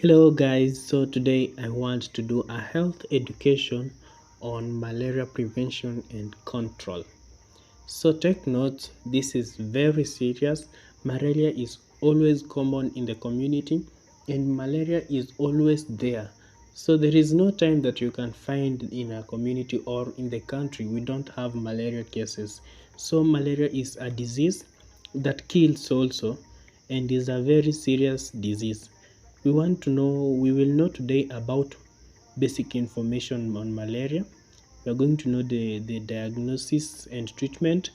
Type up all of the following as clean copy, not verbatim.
Hello guys, so today I want to do a health education on malaria prevention and control. So take note, this is very serious. Malaria is always common in the community and malaria is always there. So there is no time that you can find in a community or in the country we don't have malaria cases. So malaria is a disease that kills also and is a very serious disease. We will know today about basic information on malaria. We are going to know the diagnosis and treatment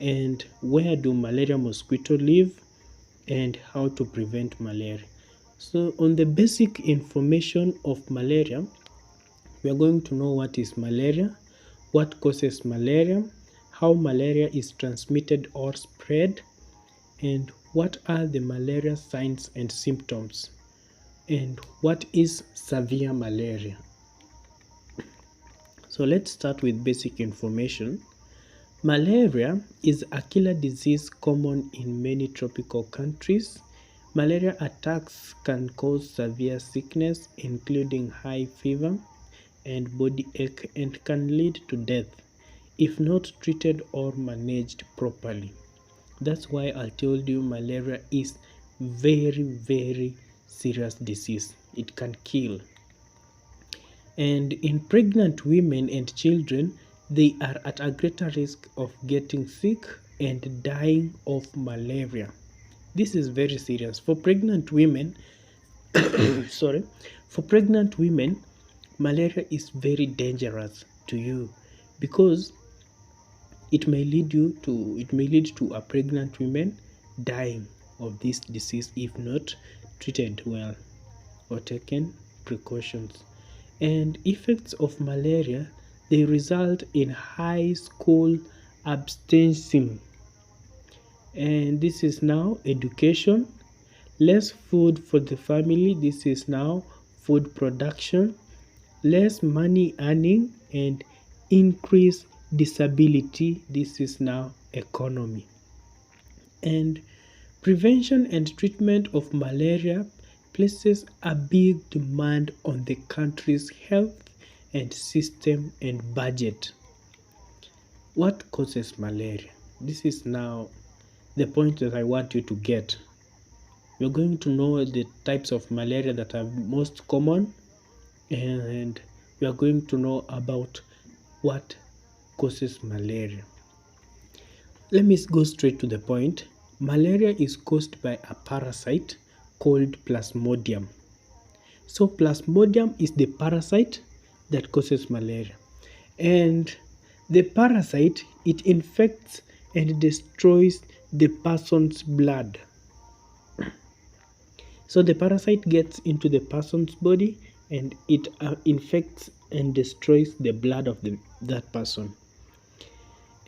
and where do malaria mosquito live and how to prevent malaria. So on the basic information of malaria, we are going to know what is malaria, what causes malaria, how malaria is transmitted or spread, and what are the malaria signs and symptoms, and what is severe malaria. So let's start with basic information. Malaria is a killer disease common in many tropical countries. Malaria attacks can cause severe sickness, including high fever and body ache, and can lead to death if not treated or managed properly. That's why I told you malaria is very serious disease. It can kill. And in pregnant women and children, they are at a greater risk of getting sick and dying of malaria. This is very serious. For pregnant women, sorry, for pregnant women, malaria is very dangerous to you because it may lead to a pregnant woman dying of this disease if not treated well or taken precautions. And effects of malaria, they result in high school absenteeism, and this is now education, less food for the family, this is now food production, less money earning, and increased disability, this is now economy. And prevention and treatment of malaria places a big demand on the country's health and system and budget. What causes malaria? This is now the point that I want you to get. We're going to know the types of malaria that are most common, and we are going to know about what causes malaria. Let me go straight to the point. Malaria is caused by a parasite called Plasmodium. So Plasmodium is the parasite that causes malaria. And the parasite, it infects and destroys the person's blood. So the parasite gets into the person's body and it infects and destroys the blood of that person.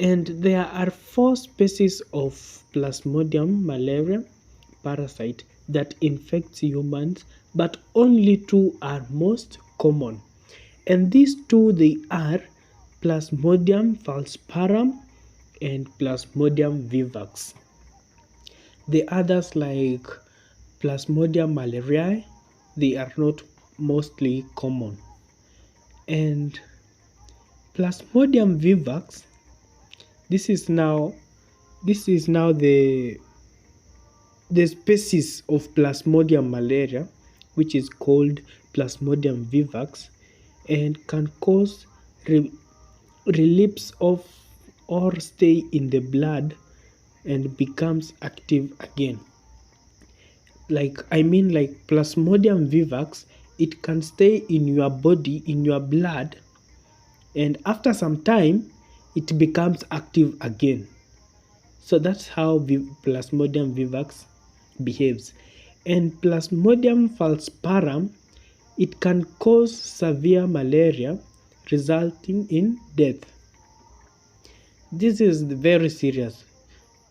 And there are 4 species of Plasmodium malaria parasite that infects humans, but only 2 are most common. And these 2, they are Plasmodium falciparum and Plasmodium vivax. The others like Plasmodium malariae, they are not mostly common. And Plasmodium vivax, this is now the species of Plasmodium malaria, which is called Plasmodium vivax, and can cause relapse of or stay in the blood and becomes active again. Like Plasmodium vivax, it can stay in your body, in your blood, and after some time it becomes active again. So that's how Plasmodium vivax behaves. And Plasmodium falciparum, it can cause severe malaria resulting in death. This is very serious.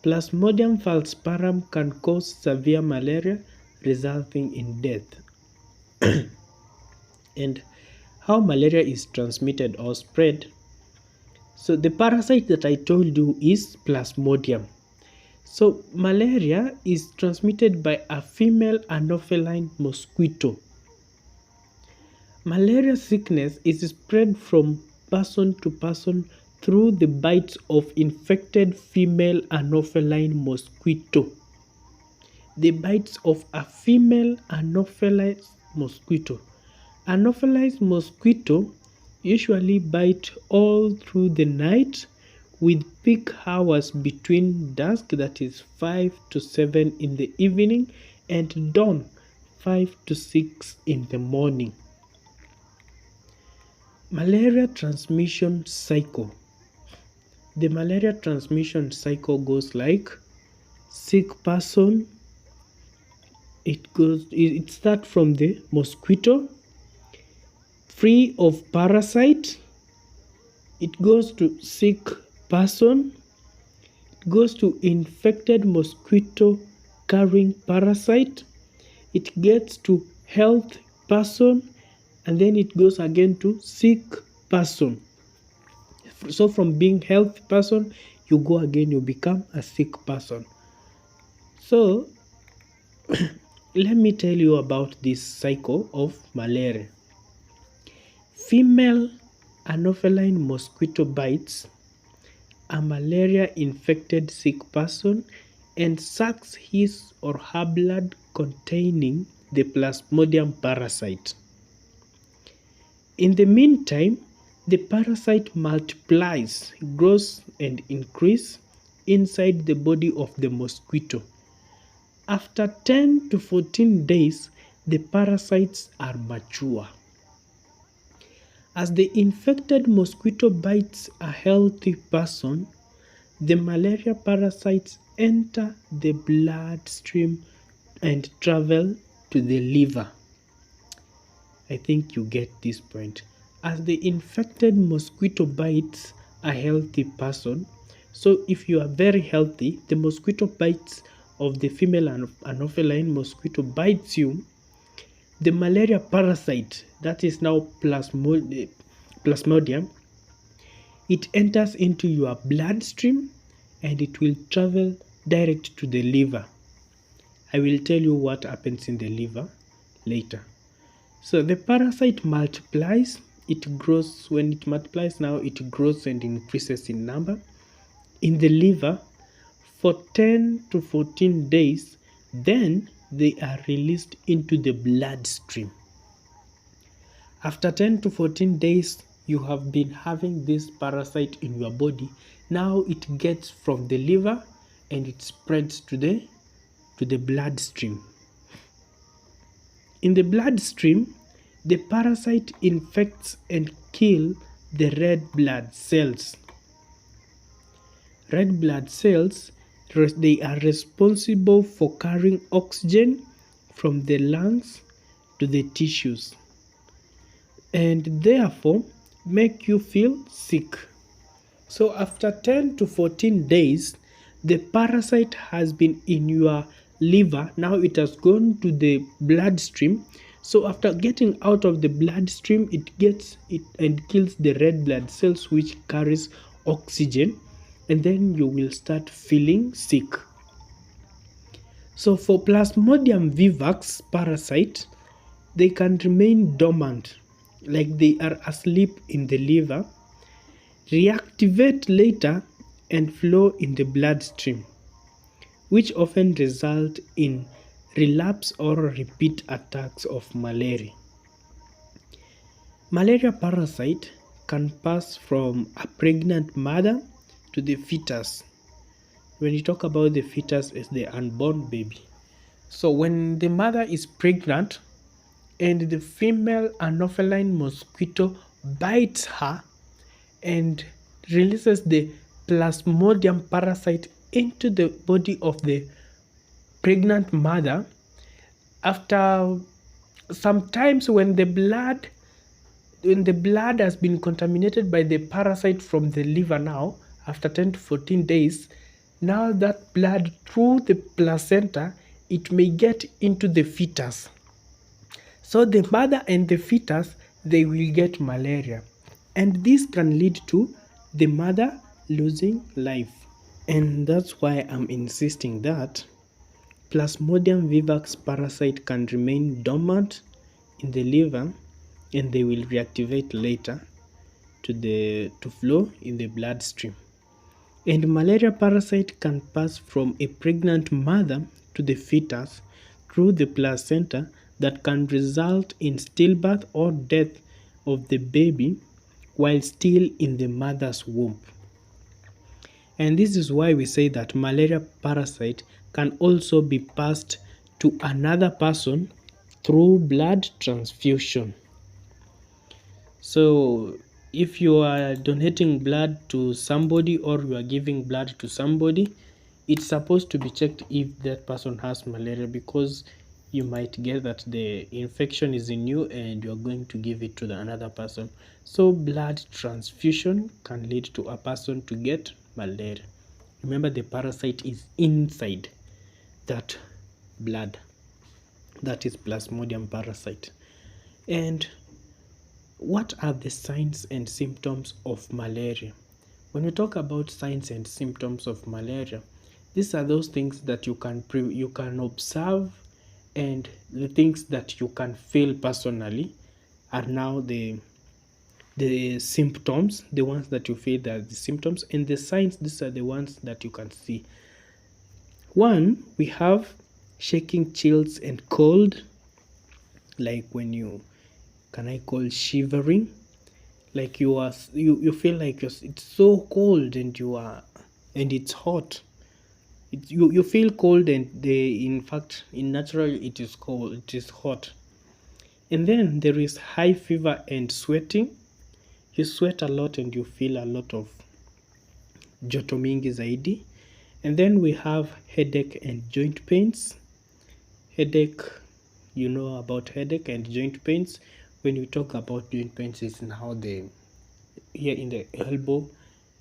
Plasmodium falciparum can cause severe malaria resulting in death. And how malaria is transmitted or spread. So the parasite that I told you is Plasmodium. So malaria is transmitted by a female anopheline mosquito. Malaria sickness is spread from person to person through the bites of infected female Anopheline mosquito. The bites of a female Anopheles mosquito. Anopheles mosquito usually bite all through the night with peak hours between dusk, that is 5 to 7 in the evening, and dawn, 5 to 6 in the morning. Malaria transmission cycle. The malaria transmission cycle goes like sick person. It starts from the mosquito, free of parasite. It goes to sick person. It goes to infected mosquito carrying parasite. It gets to health person, and then it goes again to sick person. So from being healthy person, you go again, you become a sick person. So let me tell you about this cycle of malaria. Female Anopheline mosquito bites a malaria infected sick person and sucks his or her blood containing the Plasmodium parasite. In the meantime, the parasite multiplies, grows, and increases inside the body of the mosquito. After 10 to 14 days, the parasites are mature. As the infected mosquito bites a healthy person, the malaria parasites enter the bloodstream and travel to the liver. I think you get this point. As the infected mosquito bites a healthy person, so if you are very healthy, the mosquito bites of the female Anopheline mosquito bites you, the malaria parasite, that is now Plasmodium, it enters into your bloodstream and it will travel direct to the liver. I will tell you what happens in the liver later. So the parasite multiplies, it grows. When it multiplies now, it grows and increases in number in the liver for 10 to 14 days. Then they are released into the bloodstream. After 10 to 14 days, you have been having this parasite in your body. Now it gets from the liver and it spreads to the bloodstream. In the bloodstream, the parasite infects and kills the red blood cells. Red blood cells, they are responsible for carrying oxygen from the lungs to the tissues and therefore make you feel sick. So after 10 to 14 days, the parasite has been in your liver. Now it has gone to the bloodstream. So after getting out of the bloodstream, it gets it and kills the red blood cells which carries oxygen, and then you will start feeling sick. So for Plasmodium vivax parasite, they can remain dormant, like they are asleep in the liver, reactivate later and flow in the bloodstream, which often result in relapse or repeat attacks of malaria. Malaria parasite can pass from a pregnant mother to the fetus. When you talk about the fetus, it's the unborn baby. So when the mother is pregnant and the female Anopheline mosquito bites her and releases the Plasmodium parasite into the body of the pregnant mother, after sometimes when the blood has been contaminated by the parasite from the liver, now after 10 to 14 days, now that blood through the placenta, it may get into the fetus. So the mother and the fetus, they will get malaria, and this can lead to the mother losing life. And that's why I'm insisting that Plasmodium vivax parasite can remain dormant in the liver and they will reactivate later to flow in the bloodstream. And malaria parasite can pass from a pregnant mother to the fetus through the placenta that can result in stillbirth or death of the baby while still in the mother's womb. And this is why we say that malaria parasite can also be passed to another person through blood transfusion. So if you are donating blood to somebody or you are giving blood to somebody, it's supposed to be checked if that person has malaria, because you might get that the infection is in you and you're going to give it to the another person. So blood transfusion can lead to a person to get malaria. Remember, the parasite is inside that blood. That is Plasmodium parasite. And what are the signs and symptoms of malaria? When we talk about signs and symptoms of malaria, these are those things that you can observe, and the things that you can feel personally are now the symptoms. The ones that you feel, that are the symptoms, and the signs, these are the ones that you can see. One, we have shaking, chills, and cold, like when you can I call shivering, like you feel like it's so cold and it's hot. You feel cold, and in fact in natural it is cold, it is hot. And then there is high fever and sweating. You sweat a lot and you feel a lot of joto mingi zaidi. And then we have headache and joint pains. Headache, you know about headache and joint pains. When we talk about joint pains, it's now here in the elbow,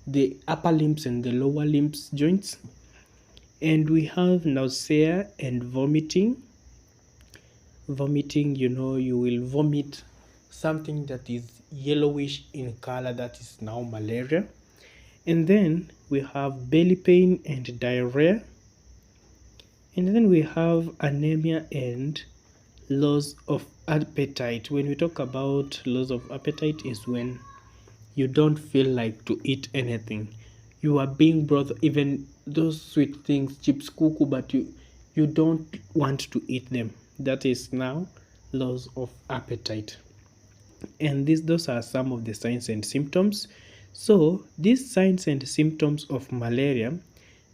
the upper limbs and the lower limbs joints. And we have nausea and vomiting. Vomiting, you will vomit something that is yellowish in color, that is now malaria. And then we have belly pain and diarrhea. And then we have anemia and loss of appetite. When we talk about loss of appetite, is when you don't feel like to eat anything. You are being brought even those sweet things, chips, kuku, but you don't want to eat them. That is now loss of appetite. And those are some of the signs and symptoms. So these signs and symptoms of malaria,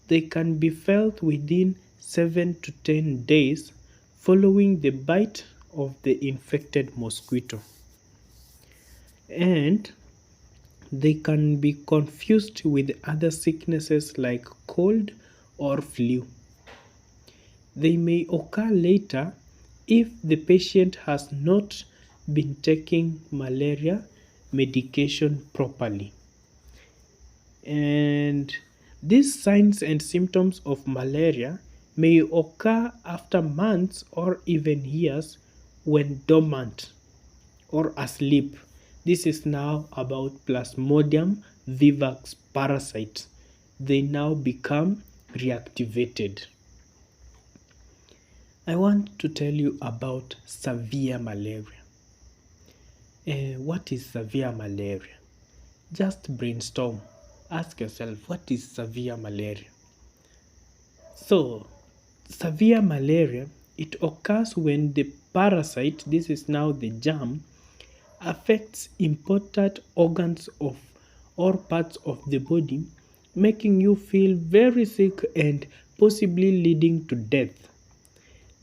they can be felt within 7 to 10 days following the bite of the infected mosquito. And they can be confused with other sicknesses like cold or flu. They may occur later if the patient has not been taking malaria medication properly. And these signs and symptoms of malaria may occur after months or even years when dormant or asleep. This is now about Plasmodium vivax parasites. They now become reactivated. I want to tell you about severe malaria. What is severe malaria? Just brainstorm. Ask yourself, what is severe malaria? So, severe malaria, it occurs when the parasite, this is now the germ, affects important organs of or parts of the body, making you feel very sick and possibly leading to death.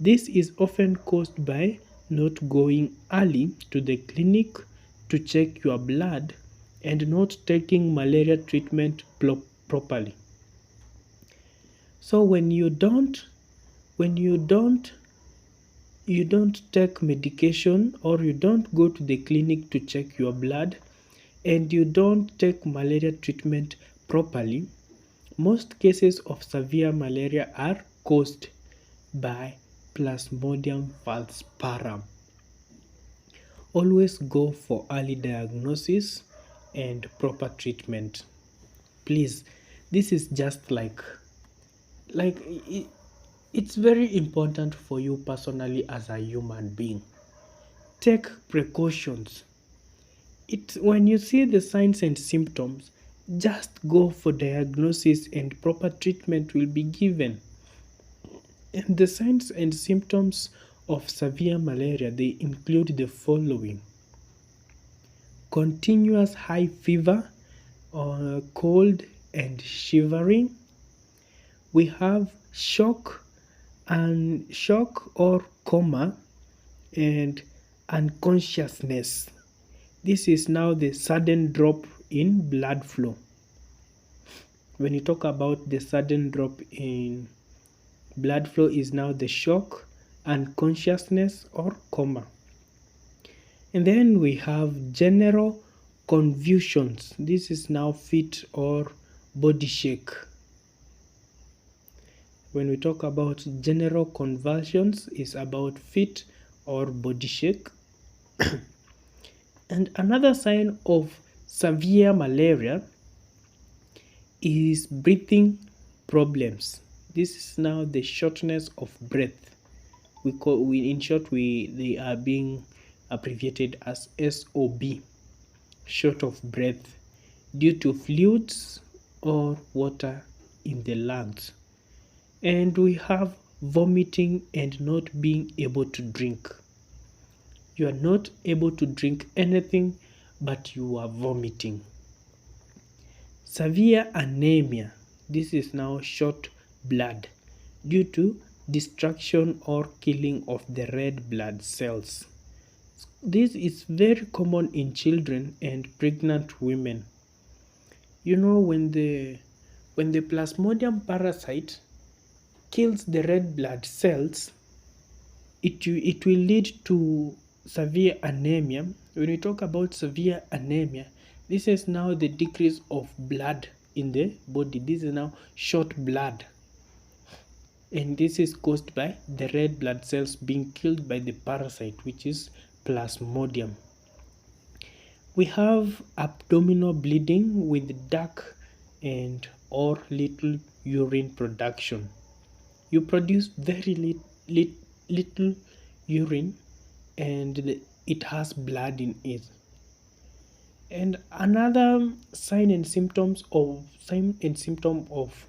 This is often caused by not going early to the clinic to check your blood and not taking malaria treatment properly. So when you don't take medication, or you don't go to the clinic to check your blood, and you don't take malaria treatment properly, most cases of severe malaria are caused by Plasmodium falciparum. Always go for early diagnosis and proper treatment. Please, this is just it's very important for you personally as a human being. take precautions. When you see the signs and symptoms, just go for diagnosis and proper treatment will be given. And the signs and symptoms of severe malaria, they include the following: continuous high fever, cold and shivering. We have shock or coma and unconsciousness. This is now the sudden drop in blood flow. When you talk about the sudden drop in blood flow, is now the shock, unconsciousness or coma. And then we have general convulsions. This is now fit or body shake. When we talk about general convulsions, is about fit or body shake. And another sign of severe malaria is breathing problems. This is now the shortness of breath. They are being abbreviated as SOB, short of breath, due to fluids or water in the lungs. And we have vomiting and not being able to drink. You are not able to drink anything, but you are vomiting. Severe anemia. This is now short blood due to destruction or killing of the red blood cells. This is very common in children and pregnant women. You know, when the Plasmodium parasite kills the red blood cells, it will lead to severe anemia. When we talk about severe anemia, this is now the decrease of blood in the body. This is now short blood. And this is caused by the red blood cells being killed by the parasite, which is Plasmodium. We have abdominal bleeding with dark and or little urine production. You produce very little urine and it has blood in it. And another sign and symptom of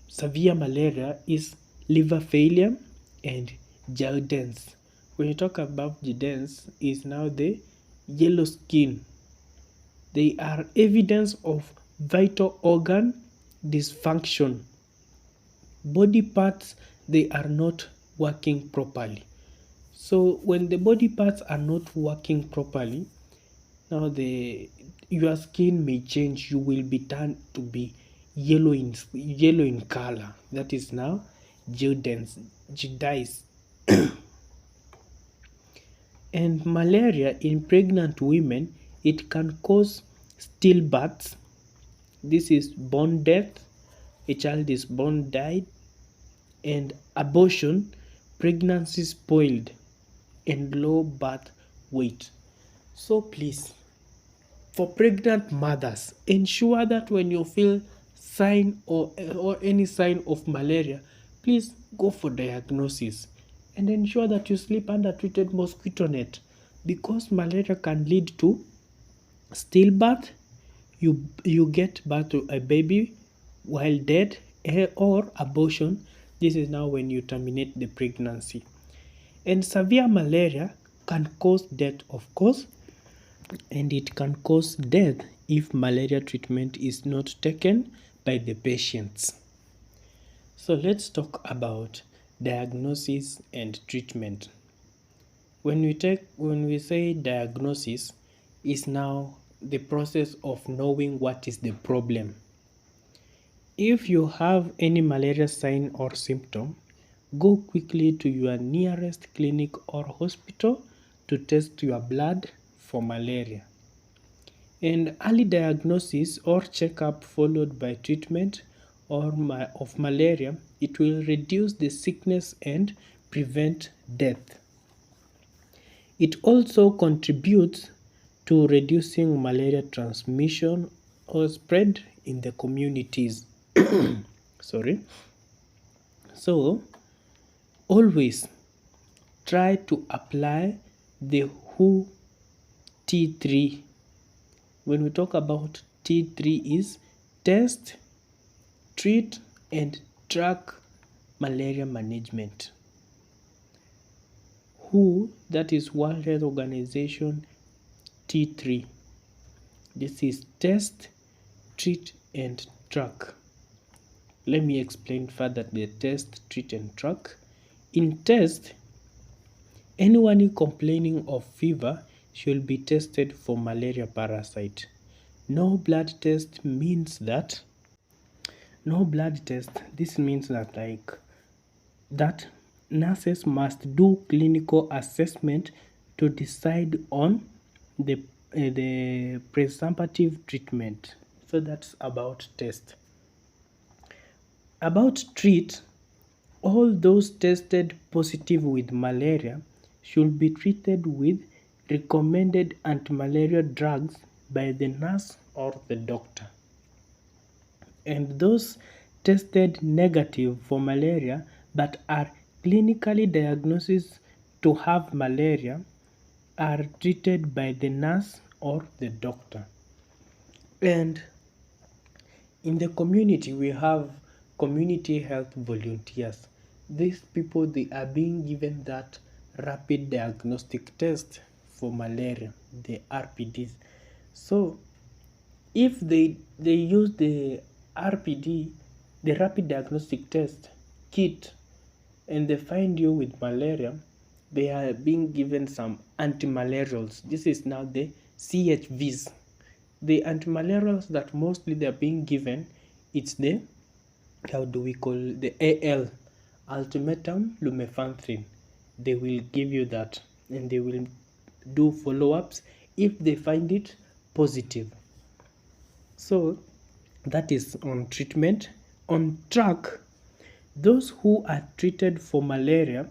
severe malaria is liver failure and jaundice. When you talk about jaundice, is now the yellow skin. They are evidence of vital organ dysfunction. Body parts, they are not working properly. So when the body parts are not working properly, now your skin may change. You will be turned to be yellow in color. That is now jaundice. And malaria in pregnant women, it can cause stillbirths. This is born death. A child is born died. And abortion, pregnancy spoiled, and low birth weight. So please, for pregnant mothers, ensure that when you feel sign or any sign of malaria, please go for diagnosis and ensure that you sleep under treated mosquito net, because malaria can lead to stillbirth. You get birth to a baby while dead, or abortion. This is now when you terminate the pregnancy. And severe malaria can cause death, of course, and it can cause death if malaria treatment is not taken by the patients. So let's talk about diagnosis and treatment. When we say diagnosis, is now the process of knowing what is the problem. If you have any malaria sign or symptom, go quickly to your nearest clinic or hospital to test your blood for malaria. And early diagnosis or checkup followed by treatment of malaria, it will reduce the sickness and prevent death. It also contributes to reducing malaria transmission or spread in the communities. Sorry. So, always try to apply the WHO T3. When we talk about T3 is test, treat and track malaria management. WHO, that is World Health Organization, T3. This is test, treat and track. Let me explain further the test, treat and track. In test, anyone complaining of fever should be tested for malaria parasite. No blood test means that this means that nurses must do clinical assessment to decide on the presumptive treatment. So that's about test. About treat, all those tested positive with malaria should be treated with recommended anti-malaria drugs by the nurse or the doctor. And those tested negative for malaria but are clinically diagnosed to have malaria are treated by the nurse or the doctor. And in the community, we have community health volunteers. These people, they are being given that rapid diagnostic test for malaria, the RPDs. So if they use the RPD, the rapid diagnostic test kit, and they find you with malaria, they are being given some antimalarials. This is now the CHVs. The antimalarials that mostly they are being given, it's the, the AL, ultimatum lumefantrine. They will give you that, and they will do follow-ups if they find it positive. So that is on treatment. On track, those who are treated for malaria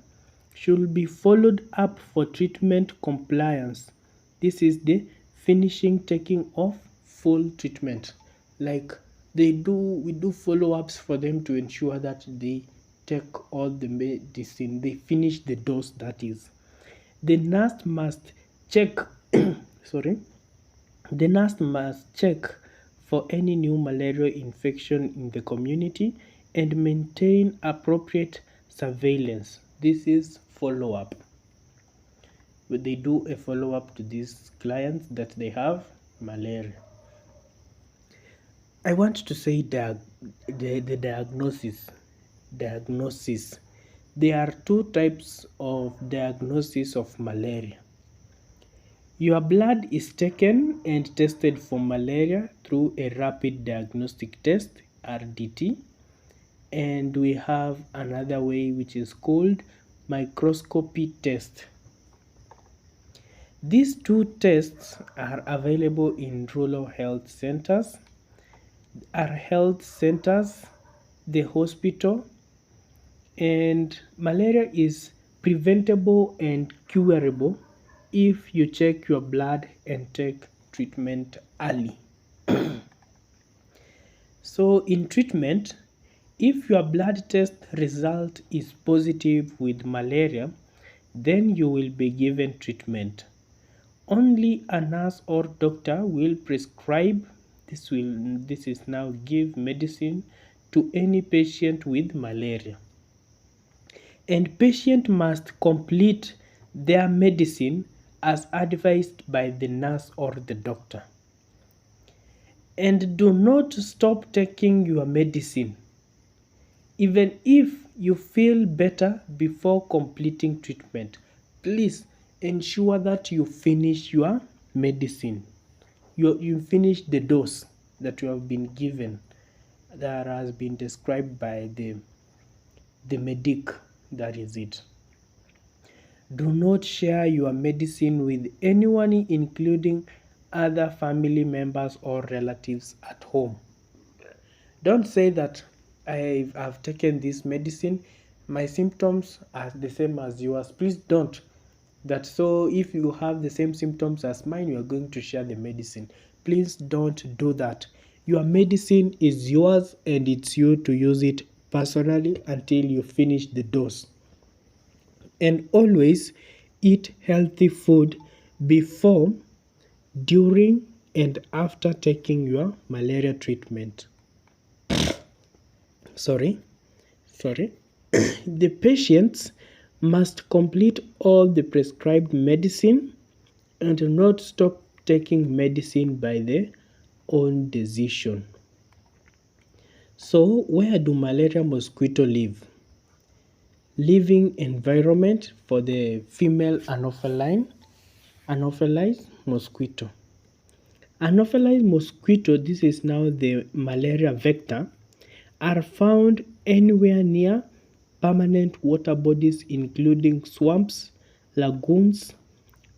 should be followed up for treatment compliance. This is the finishing taking of full treatment. Like we do follow-ups for them to ensure that they take all the medicine, they finish the dose, that is. The nurse must check the nurse must check for any new malaria infection in the community and maintain appropriate surveillance. This is follow-up. They do a follow-up to these clients that they have malaria. I want to say the diagnosis. There are two types of diagnosis of malaria. Your blood is taken and tested for malaria through a rapid diagnostic test, RDT, and we have another way which is called microscopy test. These two tests are available in rural health centers, the hospital, and malaria is preventable and curable if you check your blood and take treatment early. So in treatment, if your blood test result is positive with malaria, then you will be given treatment. Only a nurse or doctor will prescribe. This is now give medicine to any patient with malaria. And patient must complete their medicine as advised by the nurse or the doctor. And do not stop taking your medicine, even if you feel better before completing treatment. Please ensure that you finish your medicine. You finish the dose that you have been given, that has been described by the medic. That is it. Do not share your medicine with anyone, including other family members or relatives at home. Don't say that I've taken this medicine, my symptoms are the same as yours. Please don't. That so if you have the same symptoms as mine, you are going to share the medicine. Please don't do that. Your medicine is yours and it's you to use it personally until you finish the dose. And always Eat healthy food before, during, and after taking your malaria treatment. Sorry, sorry. The patients must complete all the prescribed medicine and not stop taking medicine by their own decision. So, where do malaria mosquito live? Living environment for the female Anopheles mosquito. Anopheles mosquito, this is now the malaria vector, are found anywhere near permanent water bodies including swamps, lagoons,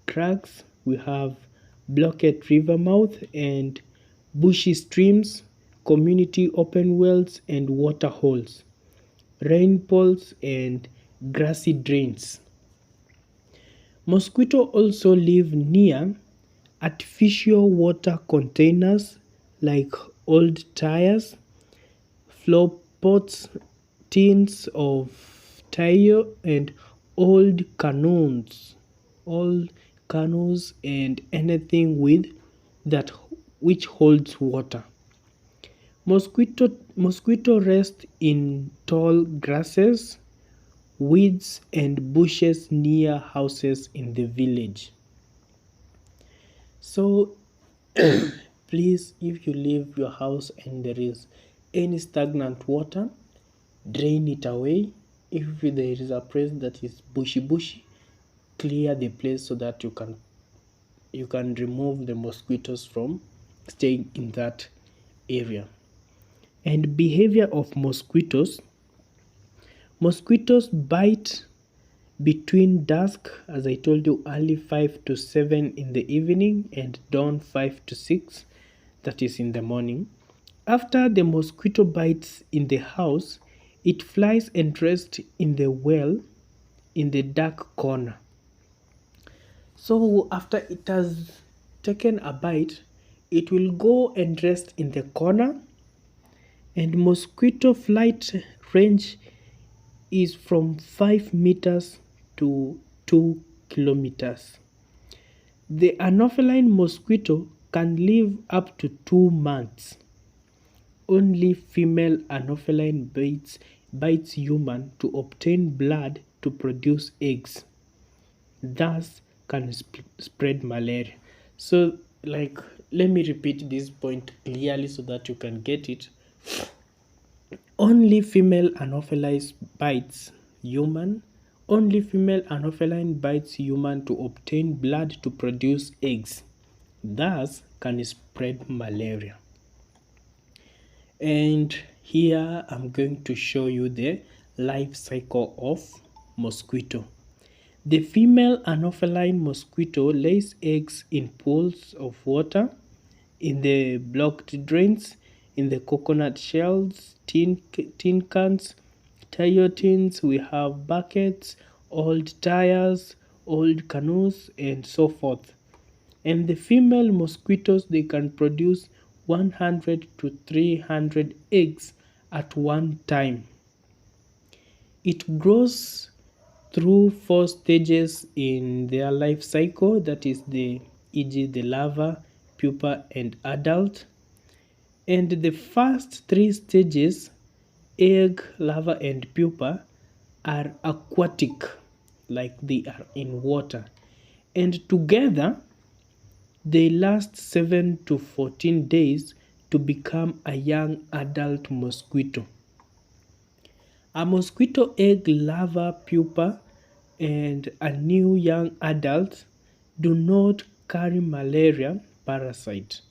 cracks. We have blocked river mouth and bushy streams, community open wells and water holes, rain pools and grassy drains. Mosquito also live near artificial water containers like old tires, flower pots, tins of tire, and old canoes, and anything with that which holds water. Mosquito rest in tall grasses, weeds, and bushes near houses in the village. So, please, if you leave your house and there is any stagnant water, drain it away. If there is a place that is bushy, clear the place so that you can remove the mosquitoes from staying in that area. And behavior of mosquitoes. Mosquitoes bite between dusk, as I told you, early 5 to 7 in the evening, and dawn 5 to 6, that is in the morning. After the mosquito bites in the house, it flies and rests in the well in the dark corner. So after it has taken a bite, it will go and rest in the corner, and mosquito flight range is from 5 meters to 2 kilometers. The Anopheline mosquito can live up to 2 months. Only female Anopheline bites human to obtain blood to produce eggs. Thus can spread malaria. So, let me repeat this point clearly so that you can get it. Only female Anopheles bites human. Only female Anopheline bites human to obtain blood to produce eggs. Thus can spread malaria. And here I'm going to show you the life cycle of mosquito. The female Anopheline mosquito lays eggs in pools of water, in the blocked drains, in the coconut shells, tin cans, tire tins. We have buckets, old tires, old canoes, and so forth. And the female mosquitoes, they can produce 100 to 300 eggs at one time. It grows through 4 stages in their life cycle, that is e.g. the larva, pupa, and adult. And the first 3 stages, egg, larva, and pupa, are aquatic, like they are in water, and together they last 7 to 14 days to become a young adult mosquito. A mosquito egg, larva, pupa, and a new young adult do not carry malaria parasite.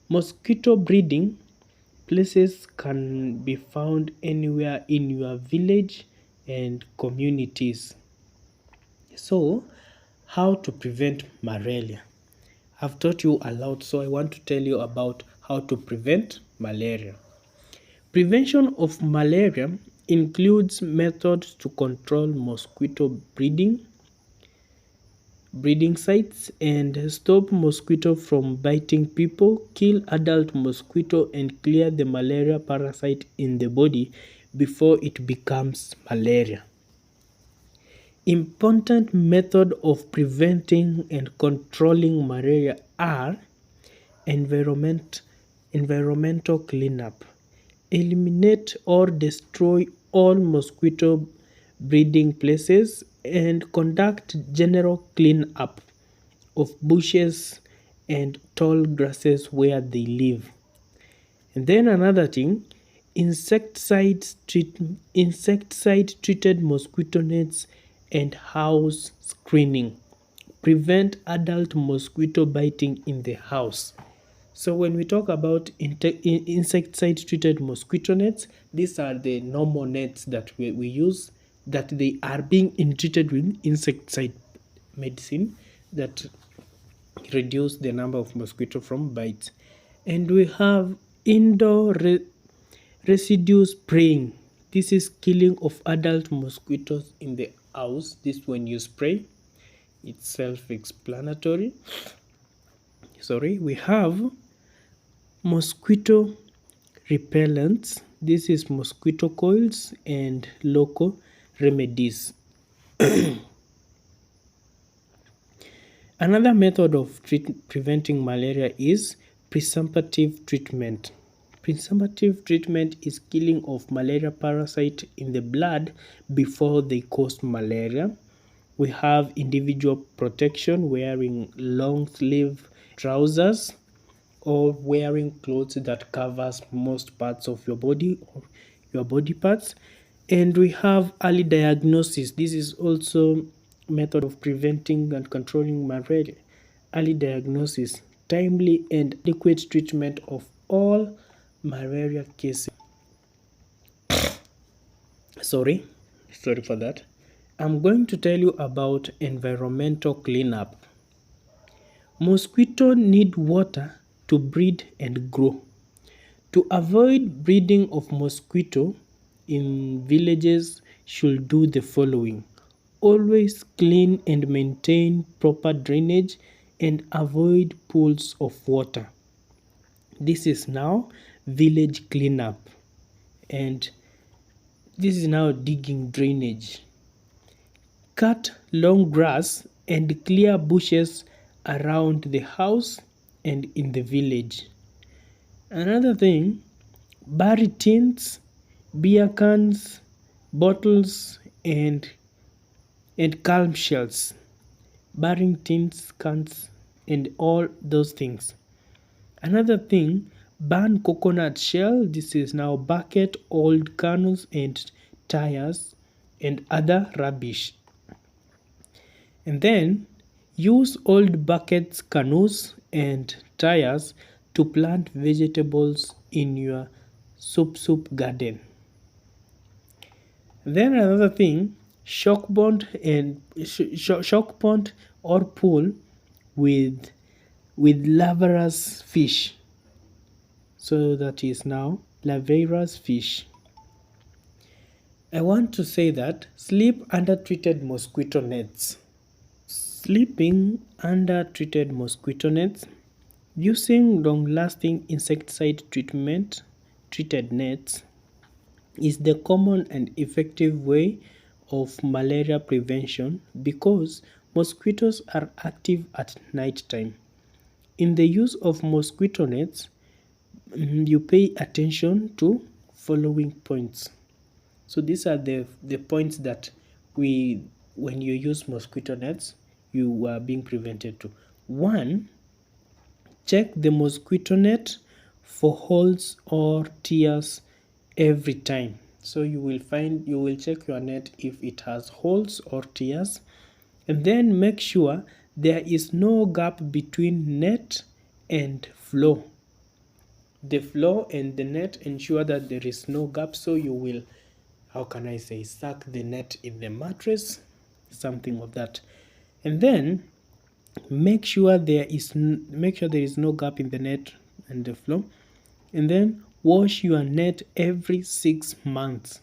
Mosquito breeding places can be found anywhere in your village and communities. So, how to prevent malaria? I've taught you a lot, so I want to tell you about how to prevent malaria. Prevention of malaria includes methods to control mosquito breeding sites, and stop mosquito from biting people, kill adult mosquito, and clear the malaria parasite in the body before it becomes malaria. Important method of preventing and controlling malaria are environmental cleanup. Eliminate or destroy all mosquito breeding places and conduct general cleanup of bushes and tall grasses where they live. And then another thing, insecticide treated mosquito nets and house screening. Prevent adult mosquito biting in the house. So when we talk about insecticide treated mosquito nets, these are the normal nets that we use, that they are being treated with insecticide medicine that reduce the number of mosquito from bites. And we have indoor residue spraying. This is killing of adult mosquitoes in the house. This when you spray, it's self-explanatory. We have mosquito repellents. This is mosquito coils and local remedies. Another method of preventing malaria is presumptive treatment. Presumptive treatment is killing of malaria parasite in the blood before they cause malaria. We have individual protection, wearing long sleeve trousers or wearing clothes that covers most parts of your body or your body parts. And we have early diagnosis. This is also method of preventing and controlling malaria. Early diagnosis, timely and adequate treatment of all malaria cases. Sorry for that. I'm going to tell you about environmental cleanup. Mosquitoes need water to breed and grow. To avoid breeding of mosquito in villages should do the following. Always clean and maintain proper drainage and avoid pools of water. This is now village cleanup, and this is now digging drainage. Cut long grass and clear bushes around the house and in the village. Another thing, bury tins, beer cans, bottles, and calm shells. Burying tins, cans, and all those things. Another thing, burn coconut shell. This is now bucket, old canoes, and tires, and other rubbish. And then use old buckets, canoes, and tires to plant vegetables in your soup garden. Then another thing, shock pond or pool with larvaceous fish. So that is now larvaceous fish. I want to say that sleep under treated mosquito nets. Sleeping under treated mosquito nets, using long-lasting insecticide treated nets is the common and effective way of malaria prevention because mosquitoes are active at night time. In the use of mosquito nets, you pay attention to following points. So these are the points that when you use mosquito nets, you are being prevented to. 1. Check the mosquito net for holes or tears every time. So you will check your net if it has holes or tears, and then make sure there is no gap between net and floor. The floor and the net, ensure that there is no gap, so you will, suck the net in the mattress, something of that. And then make sure there is no gap in the net and the floor. And then wash your net every 6 months.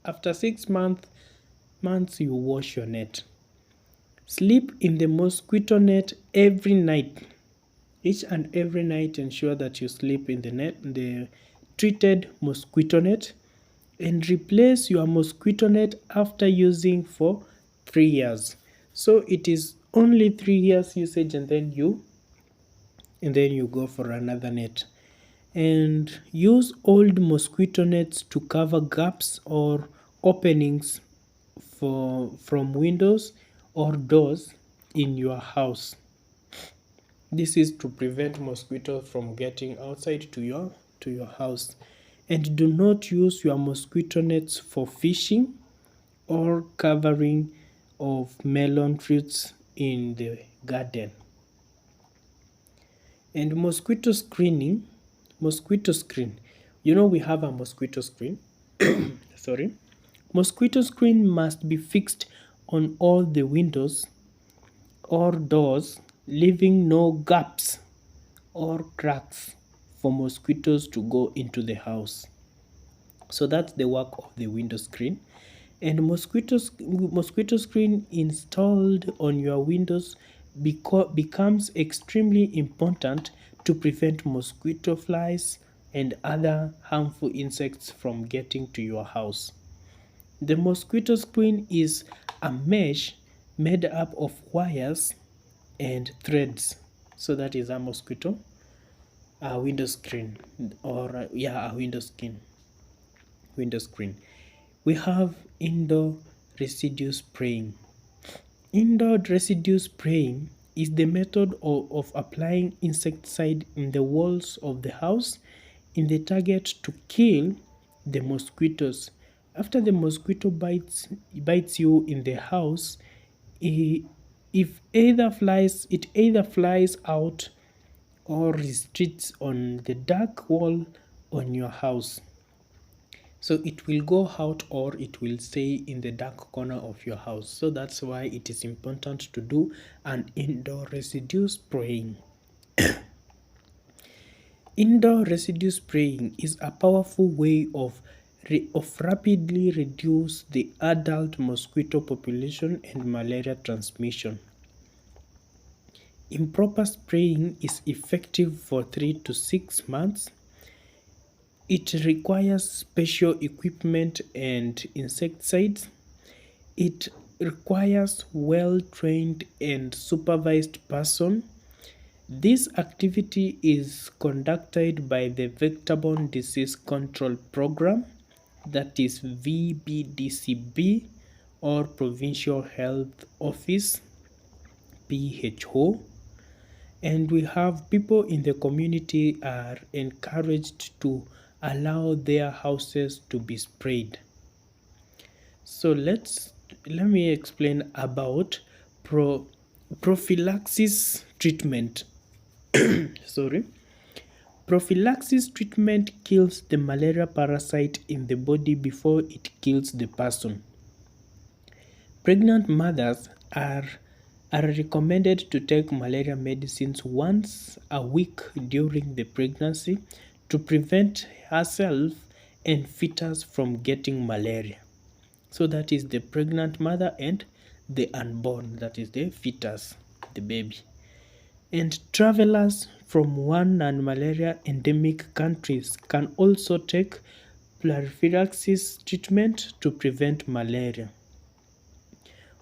After 6 months you wash your net. Sleep in the mosquito net every night. Each and every night ensure that you sleep in the treated mosquito net, and replace your mosquito net after using for 3 years. So it is only 3 years usage, and then you go for another net. And use old mosquito nets to cover gaps or openings from windows or doors in your house. This is to prevent mosquitoes from getting outside to your house. And do not use your mosquito nets for fishing or covering of melon fruits in the garden. And mosquito screen. We have a mosquito screen. Sorry. Mosquito screen must be fixed on all the windows or doors, leaving no gaps or cracks for mosquitoes to go into the house. So that's the work of the window screen. And mosquito screen installed on your windows becomes extremely important to prevent mosquito flies and other harmful insects from getting to your house. The mosquito screen is a mesh made up of wires and threads. So that is a window screen, or a window screen. We have indoor residue spraying. Indoor residue spraying is the method of applying insecticide in the walls of the house in the target to kill the mosquitoes. After the mosquito bites you in the house, it either flies out or restricts on the dark wall on your house. So it will go out or it will stay in the dark corner of your house. So that's why it is important to do an indoor residue spraying. Indoor residue spraying is a powerful way of rapidly reduce the adult mosquito population and malaria transmission. Improper spraying is effective for 3 to 6 months. It requires special equipment and insecticides. It requires well-trained and supervised person. This activity is conducted by the Vector-Borne Disease Control Program, that is VBDCB, or Provincial Health Office, PHO. And we have people in the community are encouraged to allow their houses to be sprayed. So let me explain about prophylaxis treatment. Prophylaxis treatment kills the malaria parasite in the body before it kills the person. Pregnant mothers are recommended to take malaria medicines once a week during the pregnancy to prevent herself and fetus from getting malaria. So that is the pregnant mother and the unborn, that is the fetus, the baby. And travelers from one non-malaria endemic countries can also take prophylaxis treatment to prevent malaria.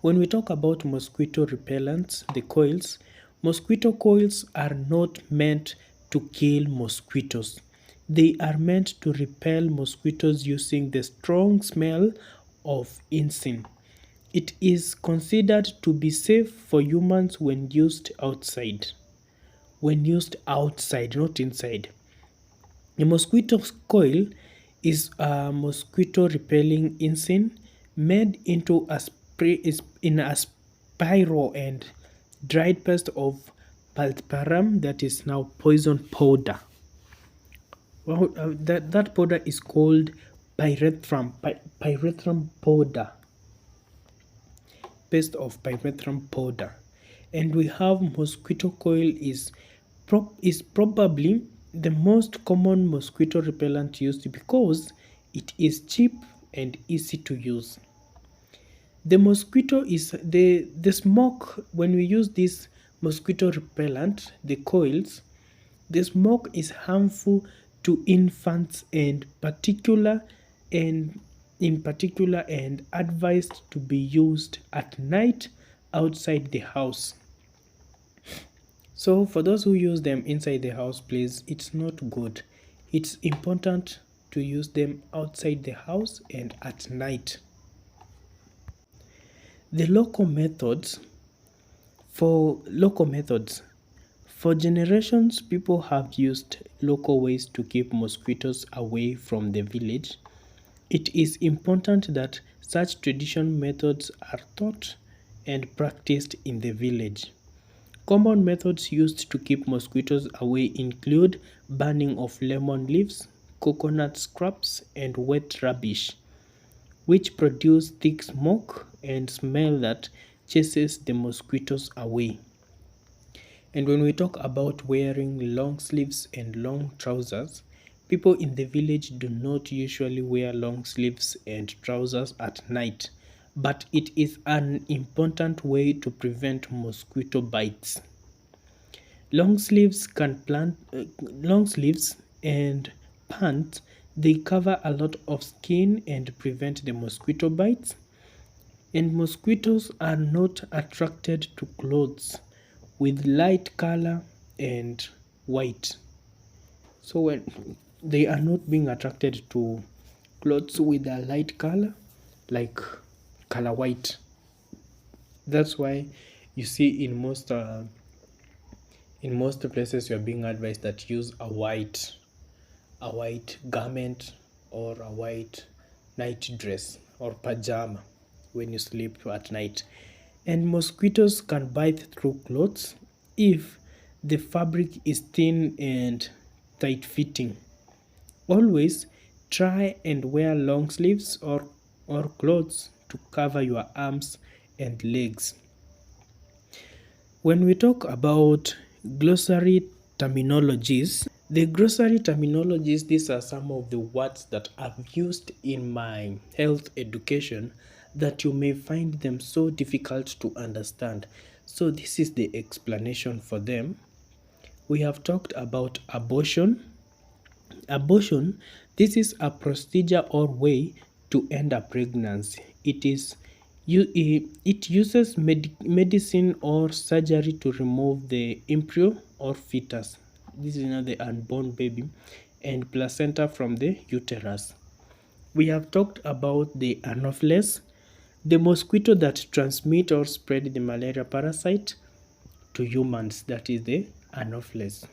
When we talk about mosquito repellents, the coils, mosquito coils are not meant to kill mosquitoes. They are meant to repel mosquitoes using the strong smell of incense. It is considered to be safe for humans when used outside. When used outside, not inside. A mosquito coil is a mosquito repelling incense made into a spiral and dried paste of palparum, that is now poison powder. Well, that powder is called pyrethrum powder. Paste of pyrethrum powder. And we have mosquito coil is probably the most common mosquito repellent used because it is cheap and easy to use. The mosquito is the smoke. When we use this mosquito repellent, the coils, the smoke is harmful to infants and in particular and advised to be used at night outside the house. So for those who use them inside the house, please, it's not good. It's important to use them outside the house and at night. The local methods local methods for generations, people have used local ways to keep mosquitoes away from the village. It is important that such traditional methods are taught and practiced in the village. Common methods used to keep mosquitoes away include burning of lemon leaves, coconut scraps, and wet rubbish, which produce thick smoke and smell that chases the mosquitoes away. And when we talk about wearing long sleeves and long trousers, people in the village do not usually wear long sleeves and trousers at night, but it is an important way to prevent mosquito bites. Long sleeves long sleeves and pants, they cover a lot of skin and prevent the mosquito bites. And mosquitoes are not attracted to clothes with light color and white. So when they are not being attracted to clothes with a light color, like color white. That's why you see in most places you are being advised that use a white garment or a white night dress or pajama when you sleep at night. And mosquitoes can bite through clothes if the fabric is thin and tight fitting. Always try and wear long sleeves or clothes to cover your arms and legs. When we talk about glossary terminologies, the glossary terminologies, these are some of the words that I've used in my health education that you may find them so difficult to understand. So this is the explanation for them. We have talked about abortion. Abortion, this is a procedure or way to end a pregnancy. It uses medicine or surgery to remove the embryo or fetus. This is the unborn baby and placenta from the uterus. We have talked about the Anopheles, the mosquito that transmit or spread the malaria parasite to humans, that is the Anopheles.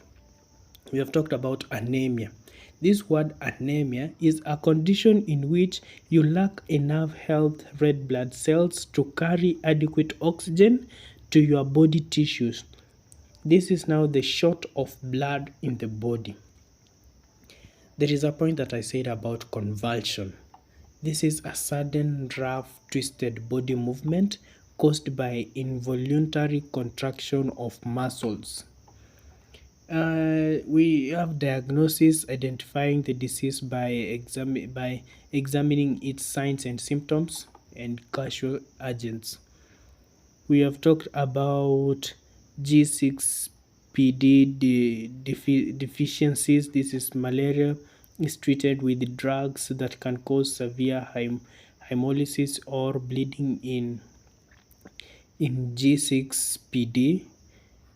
We have talked about anemia. This word anemia is a condition in which you lack enough healthy red blood cells to carry adequate oxygen to your body tissues. This is now the short of blood in the body. There is a point that I said about convulsion. This is a sudden, rough, twisted body movement caused by involuntary contraction of muscles. We have diagnosis, identifying the disease by examining its signs and symptoms and causal agents. We have talked about G6PD deficiencies. This is malaria is treated with drugs that can cause severe hemolysis or bleeding in G6PD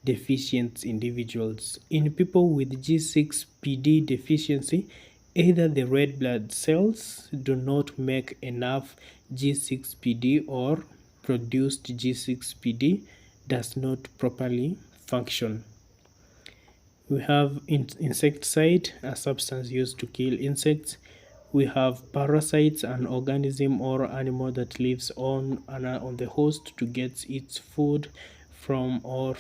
deficient individuals. In people with G6PD deficiency, either the red blood cells do not make enough G6PD or produced G6PD does not properly function. We have insecticide, a substance used to kill insects. We have parasites, an organism or animal that lives on the host to get its food from or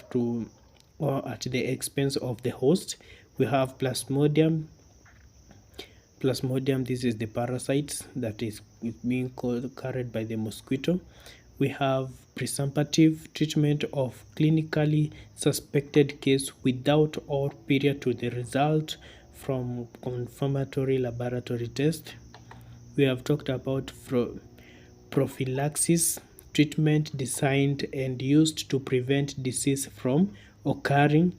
at the expense of the host. We have plasmodium. Plasmodium, this is the parasites that is being carried by the mosquito. We have presumptive treatment of clinically suspected case without or period to the result from confirmatory laboratory test. We have talked about prophylaxis, treatment designed and used to prevent disease from occurring.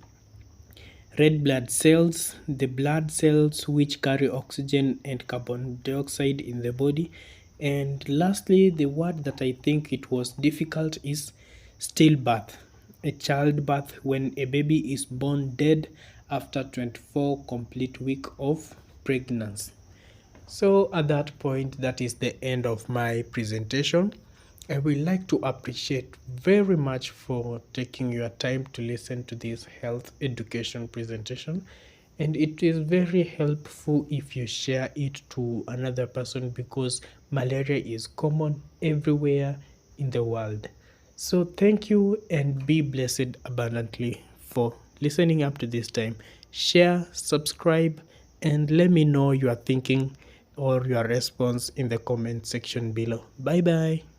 Red blood cells, the blood cells which carry oxygen and carbon dioxide in the body. And lastly, the word that I think it was difficult is stillbirth. A childbirth when a baby is born dead after 24 complete week of pregnancy. So at that point, that is the end of my presentation. I would like to appreciate very much for taking your time to listen to this health education presentation. And it is very helpful if you share it to another person because malaria is common everywhere in the world. So thank you and be blessed abundantly for listening up to this time. Share, subscribe, and let me know your thinking or your response in the comment section below. Bye bye.